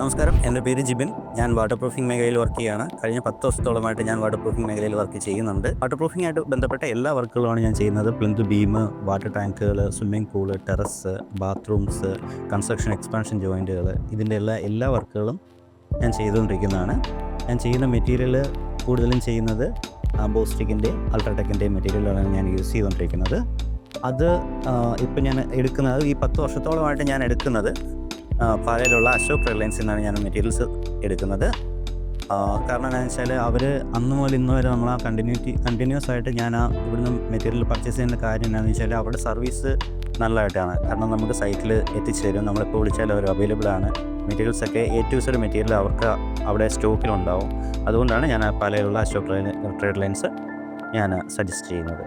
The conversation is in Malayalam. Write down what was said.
നമസ്കാരം, എൻ്റെ പേര് ജിബിൻ. ഞാൻ വാട്ടർ പ്രൂഫിംഗ് മേഖലയിൽ വർക്ക് ചെയ്യുകയാണ്. കഴിഞ്ഞ 10 വർഷത്തോളമായിട്ട് ഞാൻ വാട്ടർ പ്രൂഫിംഗ് മേഖലയിൽ വർക്ക് ചെയ്യുന്നുണ്ട്. വാട്ടർ പ്രൂഫിംഗ് ആയിട്ട് ബന്ധപ്പെട്ട എല്ലാ വർക്കുകളുമാണ് ഞാൻ ചെയ്യുന്നത്. പ്ലിന്ത് ബീം, വാട്ടർ ടാങ്കുകൾ, swimming pool, terrace, bathrooms, construction expansion ജോയിൻറ്റുകൾ, ഇതിൻ്റെ എല്ലാ വർക്കുകളും ഞാൻ ചെയ്തുകൊണ്ടിരിക്കുന്നതാണ്. ഞാൻ ചെയ്യുന്ന മെറ്റീരിയൽ കൂടുതലും ചെയ്യുന്നത് ബോസ്റ്റിക്കിൻ്റെ, അൾട്രാടെക്കിൻ്റെ മെറ്റീരിയലാണ് ഞാൻ യൂസ് ചെയ്തുകൊണ്ടിരിക്കുന്നത്. അത് ഇപ്പം ഞാൻ എടുക്കുന്നത്, ഈ 10 വർഷത്തോളമായിട്ട് ഞാൻ എടുക്കുന്നത് പാലയിലുള്ള അശോക് ട്രെഡ് നിന്നാണ് ഞാൻ മെറ്റീരിയൽസ് എടുക്കുന്നത്. കാരണം എന്താണെന്ന് വെച്ചാൽ അവർ അന്ന് മുതൽ ഇന്ന് വരെ നമ്മൾ കണ്ടിന്യൂസ് ആയിട്ട് ഞാൻ ഇവിടുന്ന് മെറ്റീരിയൽ പർച്ചേസ് ചെയ്യുന്ന കാര്യം എന്താണെന്ന് വെച്ചാൽ അവരുടെ സർവീസ് നല്ലതായിട്ടാണ്. കാരണം നമുക്ക് സൈറ്റിൽ എത്തിച്ചു തരും, നമ്മളെപ്പോൾ വിളിച്ചാൽ അവർ അവൈലബിൾ ആണ്. മെറ്റീരിയൽസൊക്കെ A to Z മെറ്റീരിയൽ അവർക്ക് അവിടെ സ്റ്റോക്കിലുണ്ടാവും. അതുകൊണ്ടാണ് ഞാൻ പാലയിലുള്ള അശോക് ട്രെഡ് ഞാൻ സജസ്റ്റ് ചെയ്യുന്നത്.